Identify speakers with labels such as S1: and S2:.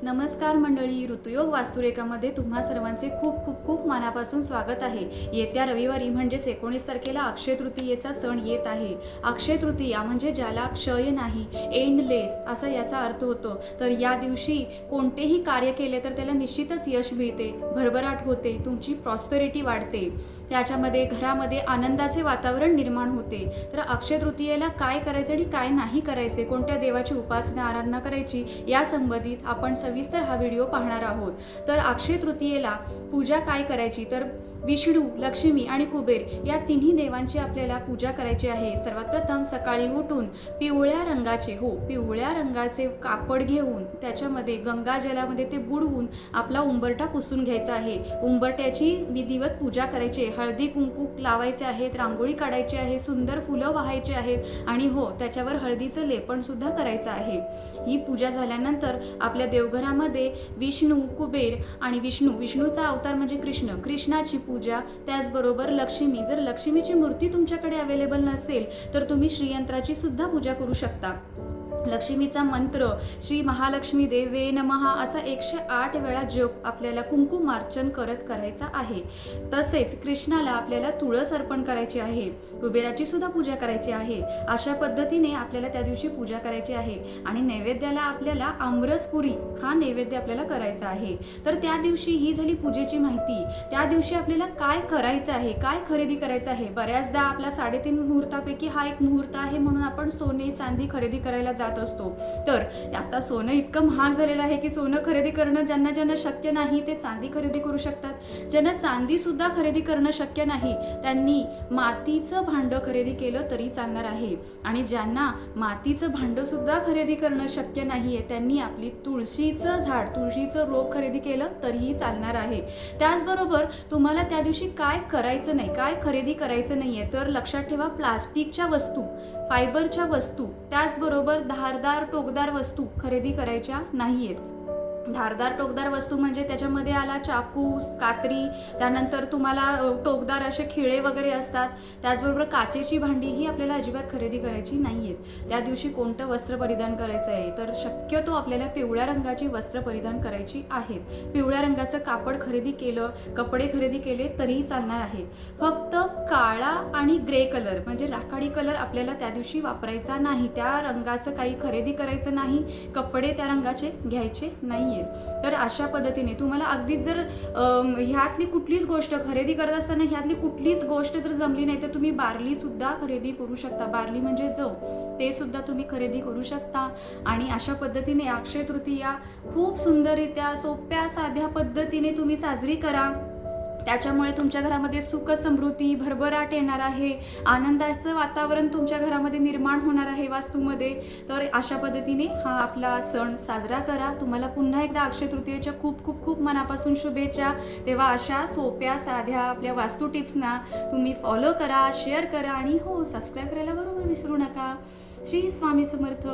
S1: नमस्कार मंडळी, ऋतुयोग वास्तुरेखामध्ये तुम्हा सर्वांचे खूप खूप खूप मनापासून स्वागत आहे। येत्या रविवारी म्हणजेच 19 तारखेला अक्षय तृतीयेचा सण येत आहे। अक्षय तृतीया म्हणजे ज्याला क्षय नाही, एंडलेस असा याचा अर्थ होतो। तर या दिवशी कोणतेही कार्य केले तर त्याला निश्चितच यश मिळते, भरभराट होते, तुमची प्रॉस्पेरिटी वाढते, त्याच्यामध्ये घरामध्ये आनंदाचे वातावरण निर्माण होते। तर अक्षय तृतीयेला काय करायचे आणि काय नाही करायचे, कोणत्या देवाची उपासना आराधना करायची या संबंधित आपण सविस्तर हा व्हिडिओ पाहणार आहोत। तर अक्षय तृतीयेला पूजा काय करायची, तर विष्णू, लक्ष्मी आणि कुबेर या तिन्ही देवांची आपल्याला पूजा करायची आहे। सर्वात प्रथम सकाळी उठून पिवळ्या रंगाचे कापड घेऊन त्याच्यामध्ये गंगा जलामध्ये ते बुडवून आपला उंबरठा पुसून घ्यायचा आहे। उंबरठ्याची विधिवत पूजा करायची आहे, हळदी कुंकू लावायचे आहेत, रांगोळी काढायची आहे, सुंदर फुलं वाहायची आहेत आणि हो त्याच्यावर हळदीचं लेपन सुद्धा करायचं आहे। ही पूजा झाल्यानंतर आपल्या देवघरामध्ये विष्णू, कुबेर आणि विष्णूचा अवतार म्हणजे कृष्णाची पूजा, त्याचबरोबर लक्ष्मी, जर लक्ष्मीची मूर्ती तुमच्याकडे अवेलेबल नसेल तर तुम्ही श्रीयंत्राची सुद्धा पूजा करू शकता। लक्ष्मीचा मंत्र श्री महालक्ष्मी देवे नमः असा 108 वेळा जप आपल्याला कुंकुमार्चन करत करायचा आहे। तसेच कृष्णाला आपल्याला तुळस अर्पण करायची आहे, कुबेराची सुद्धा पूजा करायची आहे। अशा पद्धतीने आपल्याला त्या दिवशी पूजा करायची आहे आणि नैवेद्याला आपल्याला आमरसपुरी हा नैवेद्य आपल्याला करायचा आहे। तर त्या दिवशी ही झाली पूजेची माहिती। त्या दिवशी आपल्याला काय करायचं आहे, काय खरेदी करायचं आहे। बऱ्याचदा आपला 3.5 मुहूर्तापैकी हा एक मुहूर्त आहे म्हणून आपण सोने चांदी खरेदी करायला जात असतो। तर आता सोनं इतकं महाग झालेलं आहे की सोनं खरेदी करणं ज्यांना शक्य नाही ते चांदी खरेदी करू शकतात। ज्यांना चांदी सुद्धा खरेदी करणं शक्य नाही त्यांनी मातीचं भांडं खरेदी केलं तरी चालणार आहे आणि ज्यांना मातीचं भांडं सुद्धा खरेदी करणं शक्य नाहीये त्यांनी आपली तुळशीचं रोप खरेदी केलं तरीही चालणार आहे। त्याचबरोबर तुम्हाला त्या दिवशी काय करायचं नाही, काय खरेदी करायचं नाहीये, तर लक्षात ठेवा प्लास्टिकच्या वस्तू, फायबरच्या वस्तू, त्याचबरोबर धारदार टोकदार वस्तू खरेदी करायच्या नाहीयेत। धारदार टोकदार वस्तू म्हणजे त्याच्यामध्ये आला चाकू, कात्री, त्यानंतर तुम्हाला टोकदार असे खिळे वगैरे असतात। त्याचबरोबर काचेची भांडी ही आपल्याला अजिबात खरेदी करायची नाहीयेत। त्या दिवशी कोणतं वस्त्र परिधान करायचं आहे, तर शक्यतो आपल्याला पिवळ्या रंगाची वस्त्र परिधान करायची आहेत। पिवळ्या रंगाचं कापड खरेदी केलं, कपडे खरेदी केले तरीही चालणार आहे। फक्त काळा आणि ग्रे कलर म्हणजे राखाडी कलर आपल्याला त्या दिवशी वापरायचा नाही, त्या रंगाचं काही खरेदी करायचं नाही, कपडे त्या रंगाचे घ्यायचे नाही। तर अशा पद्धतीने तुम्हाला अगदीच जर ह्यातली कुठलीच गोष्ट खरेदी करत असताना ह्यातली कुठलीच गोष्ट जर जमली नाही तर तुम्ही बार्ली सुद्धा खरेदी करू शकता। बार्ली म्हणजे जव, ते सुद्धा तुम्ही खरेदी करू शकता। आणि अशा पद्धतीने अक्षय तृतीया खूप सुंदररित्या सोप्या साध्या पद्धतीने तुम्ही साजरी करा। त्याच्यामुळे तुमच्या घरामध्ये सुख समृद्धी भरभराट येणार आहे, आनंदाचं वातावरण तुमच्या घरामध्ये निर्माण होणार आहे वास्तूमध्ये। तर अशा पद्धतीने हा आपला सण साजरा करा। तुम्हाला पुन्हा एकदा अक्षय तृतीयेच्या खूप खूप खूप मनापासून शुभेच्छा। तेव्हा अशा सोप्या साध्या आपल्या वास्तू टिप्सना तुम्ही फॉलो करा, शेअर करा आणि हो सबस्क्राईब करायला बरोबर विसरू नका। श्री स्वामी समर्थ।